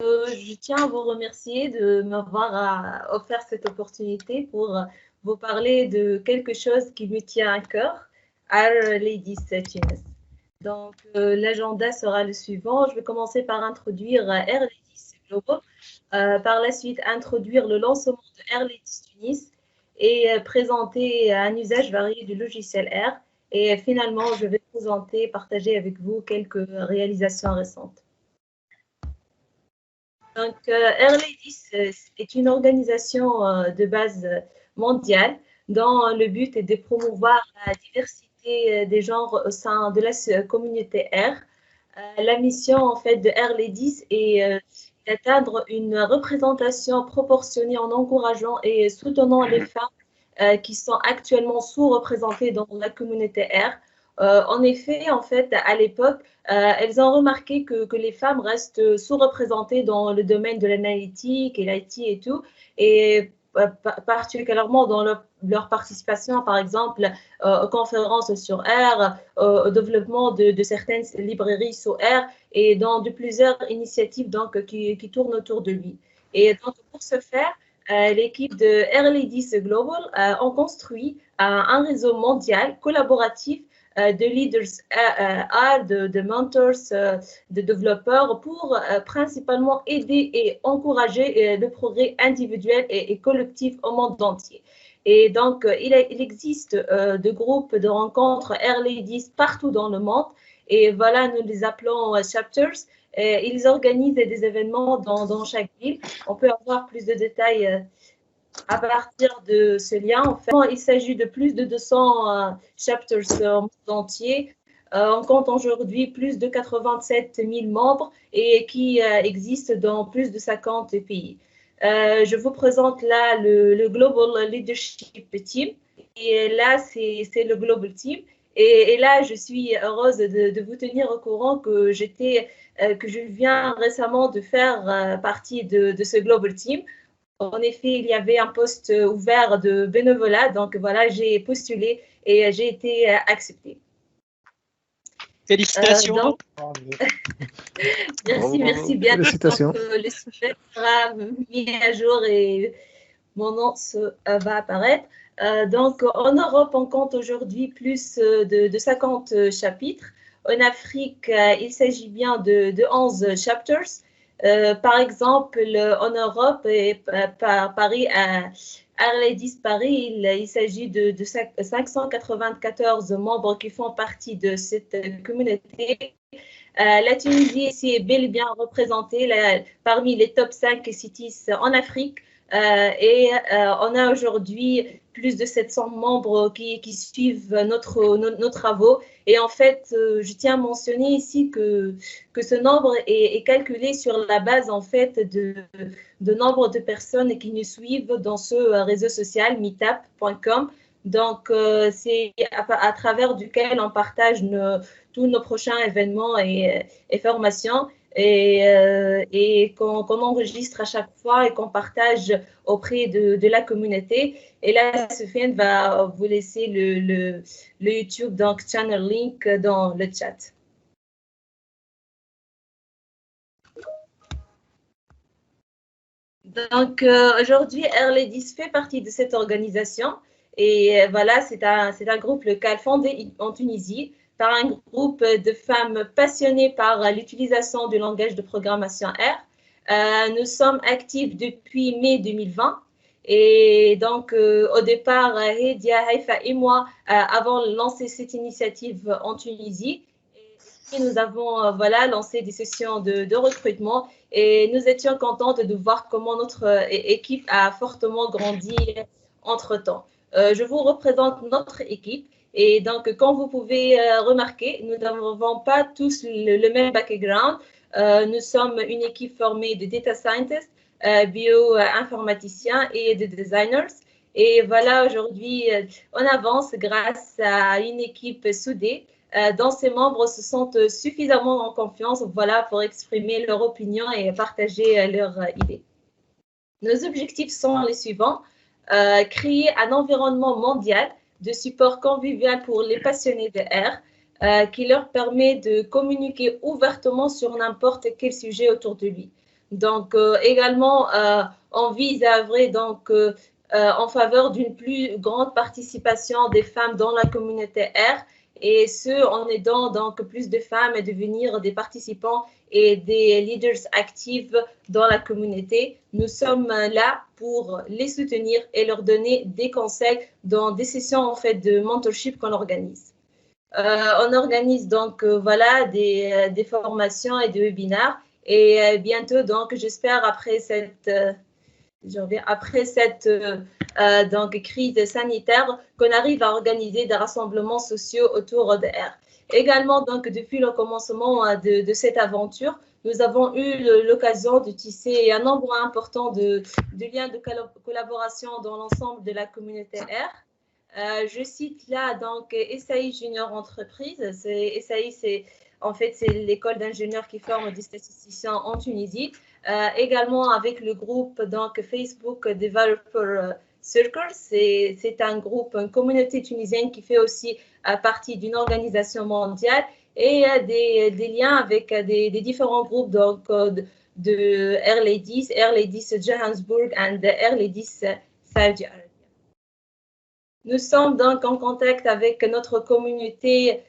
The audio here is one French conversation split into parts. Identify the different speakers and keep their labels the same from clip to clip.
Speaker 1: Je tiens à vous remercier de m'avoir offert cette opportunité pour vous parler de quelque chose qui me tient à cœur, Our Ladies Tunis. Donc, l'agenda sera le suivant. Je vais commencer par introduire Air Ladies Global, par la suite introduire le lancement de Air Ladies Tunis et présenter un usage varié du logiciel Air. Et finalement, je vais présenter, partager avec vous quelques réalisations récentes. Donc, Air Ladies est une organisation de base mondiale dont le but est de promouvoir la diversité des genres au sein de la communauté Air. La mission en fait de Air Ladies est d'atteindre une représentation proportionnée en encourageant et soutenant les femmes qui sont actuellement sous-représentées dans la communauté Air. En effet, en fait, à l'époque, elles ont remarqué que les femmes restent sous-représentées dans le domaine de l'analytique et l'IT et tout, et particulièrement dans leur participation, par exemple, aux conférences sur R, au développement de certaines librairies sur R et dans de plusieurs initiatives donc, qui tournent autour de lui. Et donc, pour ce faire, l'équipe de Air Ladies Global ont construit un réseau mondial collaboratif de leaders de mentors, de développeurs pour principalement aider et encourager le progrès individuel et collectif au monde entier. Et donc, il existe de groupes de rencontres Air Ladies partout dans le monde. Et voilà, nous les appelons chapters. Et ils organisent des événements dans chaque ville. On peut avoir plus de détails à partir de ce lien. En fait, il s'agit de plus de 200 chapters au monde entier. On compte aujourd'hui plus de 87 000 membres et qui existent dans plus de 50 pays. Je vous présente là le Global Leadership Team. Et là, c'est le Global Team. Et là, je suis heureuse de vous tenir au courant que je viens récemment de faire partie de ce Global Team. En effet, il y avait un poste ouvert de bénévolat, donc voilà, j'ai postulé et j'ai été acceptée.
Speaker 2: Félicitations.
Speaker 1: Merci bien.
Speaker 3: Félicitations.
Speaker 1: Donc, le sujet sera mis à jour et mon nom va apparaître. Donc, en Europe, on compte aujourd'hui plus de 50 chapitres. En Afrique, il s'agit bien de 11 chapters. Par exemple, en Europe, et Paris, à Air Ladies Paris, il s'agit de 594 membres qui font partie de cette communauté. La Tunisie ici est bel et bien représentée parmi les top 5 cities en Afrique. On a aujourd'hui plus de 700 membres qui suivent nos travaux. Et en fait, je tiens à mentionner ici que ce nombre est calculé sur la base en fait de nombre de personnes qui nous suivent dans ce réseau social meetup.com. Donc, c'est à travers duquel on partage tous nos prochains événements et formations. Et qu'on enregistre à chaque fois et qu'on partage auprès de la communauté. Et là, Sofiane va vous laisser le YouTube, donc channel link dans le chat. Donc, aujourd'hui, Air Ladies fait partie de cette organisation. Et voilà, c'est un groupe local fondé en Tunisie par un groupe de femmes passionnées par l'utilisation du langage de programmation R. Nous sommes actifs depuis mai 2020. Et donc, au départ, Hedia, Haïfa et moi avons lancé cette initiative en Tunisie. Et nous avons lancé des sessions de recrutement et nous étions contentes de voir comment notre équipe a fortement grandi entre-temps. Je vous représente notre équipe. Et donc, comme vous pouvez remarquer, nous n'avons pas tous le même background. Nous sommes une équipe formée de data scientists, bio-informaticiens et de designers. Et voilà, aujourd'hui, on avance grâce à une équipe soudée dont ces membres se sentent suffisamment en confiance pour exprimer leur opinion et partager leurs idées. Nos objectifs sont les suivants. Créer un environnement mondial de support convivial pour les passionnés de R qui leur permet de communiquer ouvertement sur n'importe quel sujet autour de lui. Donc, également, on vise à œuvrer donc, en faveur d'une plus grande participation des femmes dans la communauté R, et ce, en aidant donc plus de femmes à devenir des participants et des leaders actifs dans la communauté. Nous sommes là pour les soutenir et leur donner des conseils dans des sessions en fait de mentorship qu'on organise. On organise donc voilà des formations et des webinaires, et bientôt donc j'espère après cette donc, crise sanitaire, qu'on arrive à organiser des rassemblements sociaux autour de R. Également, donc, depuis le commencement de cette aventure, nous avons eu l'occasion de tisser un nombre important de liens de collaboration dans l'ensemble de la communauté R. Je cite là donc SAI Junior Entreprise. SAI, c'est en fait c'est l'école d'ingénieurs qui forme des statisticiens en Tunisie. Également avec le groupe donc Facebook Developer Circle, c'est un groupe, une communauté tunisienne qui fait aussi partie d'une organisation mondiale, et des liens avec des différents groupes donc, de Air Ladies Johannesburg et Air Ladies Saudi Arabia. Nous sommes donc en contact avec notre communauté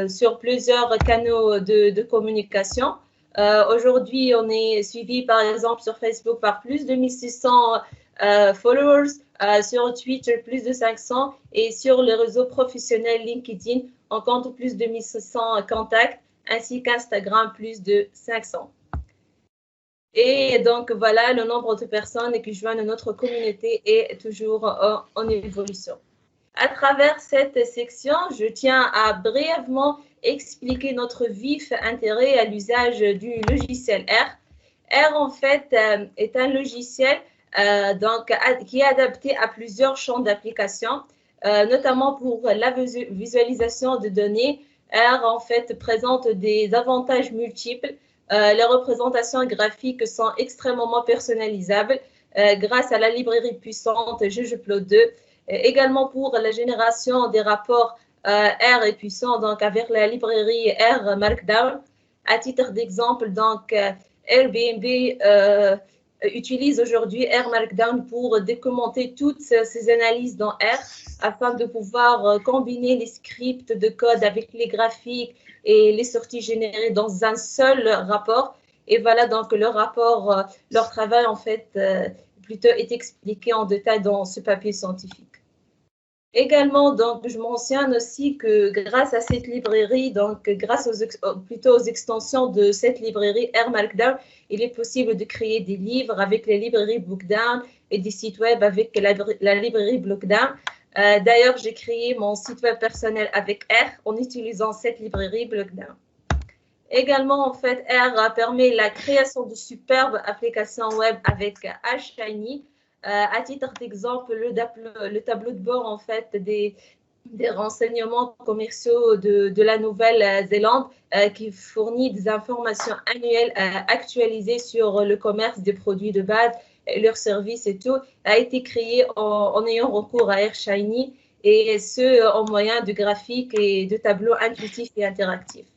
Speaker 1: sur plusieurs canaux de communication. Aujourd'hui, on est suivi par exemple sur Facebook par plus de 1600 followers, sur Twitter plus de 500, et sur les réseaux professionnels LinkedIn, on compte plus de 1600 contacts, ainsi qu'Instagram plus de 500. Et donc voilà, le nombre de personnes qui joignent notre communauté est toujours en évolution. À travers cette section, je tiens à brièvement expliquer notre vif intérêt à l'usage du logiciel R. R, en fait, est un logiciel donc, qui est adapté à plusieurs champs d'application, notamment pour la visualisation de données. R, en fait, présente des avantages multiples. Les représentations graphiques sont extrêmement personnalisables grâce à la librairie puissante ggplot2. Également pour la génération des rapports R est puissant, donc avec la librairie R Markdown. À titre d'exemple, donc Airbnb utilise aujourd'hui R Markdown pour documenter toutes ces analyses dans R afin de pouvoir combiner les scripts de code avec les graphiques et les sorties générées dans un seul rapport. Et voilà donc le rapport, leur travail en fait plutôt est expliqué en détail dans ce papier scientifique. Également, donc, je mentionne aussi que grâce à cette librairie, donc grâce aux extensions de cette librairie R Markdown, il est possible de créer des livres avec les librairies Bookdown et des sites web avec la librairie Blockdown. D'ailleurs, j'ai créé mon site web personnel avec R en utilisant cette librairie Blockdown. Également, en fait, R permet la création de superbes applications web avec HShiny. À titre d'exemple, le tableau de bord en fait des renseignements commerciaux de la Nouvelle-Zélande qui fournit des informations annuelles actualisées sur le commerce des produits de base, leurs services et tout, a été créé en ayant recours à HShiny, et ce en moyen de graphiques et de tableaux intuitifs et interactifs.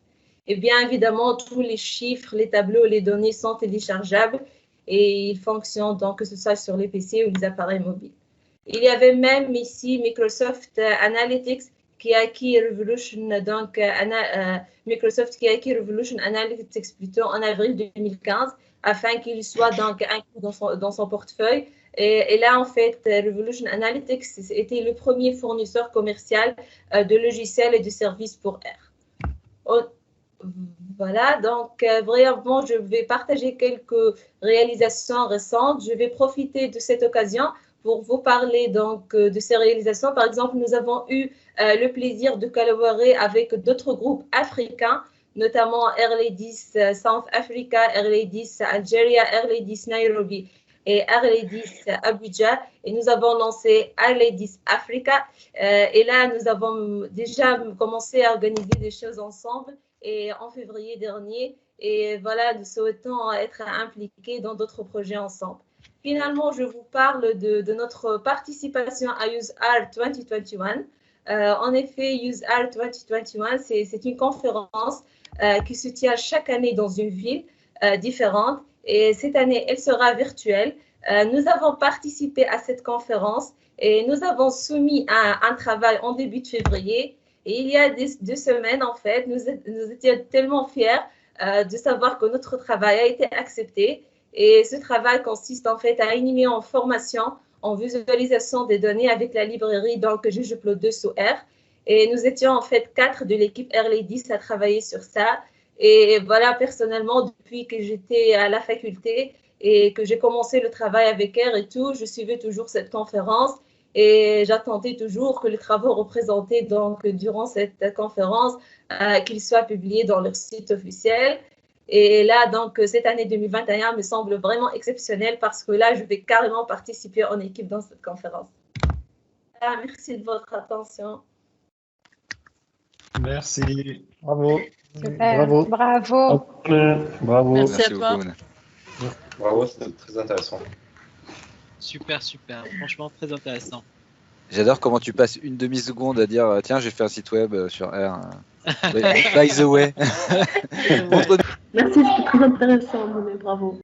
Speaker 1: Et bien évidemment, tous les chiffres, les tableaux, les données sont téléchargeables et ils fonctionnent donc que ce soit sur les PC ou les appareils mobiles. Il y avait même ici Microsoft Analytics qui a acquis Revolution, donc Microsoft qui a acquis Revolution Analytics plutôt en avril 2015 afin qu'il soit donc inclus dans son portefeuille. Et là, en fait, Revolution Analytics était le premier fournisseur commercial de logiciels et de services pour R. Voilà, donc brièvement, je vais partager quelques réalisations récentes. Je vais profiter de cette occasion pour vous parler donc de ces réalisations. Par exemple, nous avons eu le plaisir de collaborer avec d'autres groupes africains, notamment Air Ladies South Africa, Air Ladies Algeria, Air Ladies Nairobi et Air Ladies Abuja. Et nous avons lancé Air Ladies Africa. Et là, nous avons déjà commencé à organiser des choses ensemble. Et en février dernier, et voilà, nous souhaitons être impliqués dans d'autres projets ensemble. Finalement, je vous parle de notre participation à UseR 2021. En effet, UseR 2021, c'est une conférence qui se tient chaque année dans une ville différente, Et cette année, elle sera virtuelle. Nous avons participé à cette conférence et nous avons soumis un travail en début de février. Et il y a 2 semaines, en fait, nous étions tellement fiers de savoir que notre travail a été accepté. Et ce travail consiste en fait à animer en formation, en visualisation des données avec la librairie donc ggplot2 sous R. Et nous étions en fait 4 de l'équipe R10 à travailler sur ça. Et voilà, personnellement, depuis que j'étais à la faculté et que j'ai commencé le travail avec R et tout, je suivais toujours cette conférence et j'attendais toujours que les travaux représentés donc durant cette conférence qu'ils soient publiés dans leur site officiel. Et là, donc, cette année 2021 me semble vraiment exceptionnelle parce que là, je vais carrément participer en équipe dans cette conférence. Merci de votre attention.
Speaker 2: Merci. Bravo.
Speaker 3: Super.
Speaker 2: Bravo.
Speaker 3: Bravo.
Speaker 2: Bravo.
Speaker 4: Merci à toi.
Speaker 5: Bravo, c'était très intéressant.
Speaker 4: Super, super. Franchement, très intéressant.
Speaker 6: J'adore comment tu passes une demi-seconde à dire tiens, j'ai fait un site web sur R. By the way.
Speaker 1: Merci, c'était très intéressant, bravo.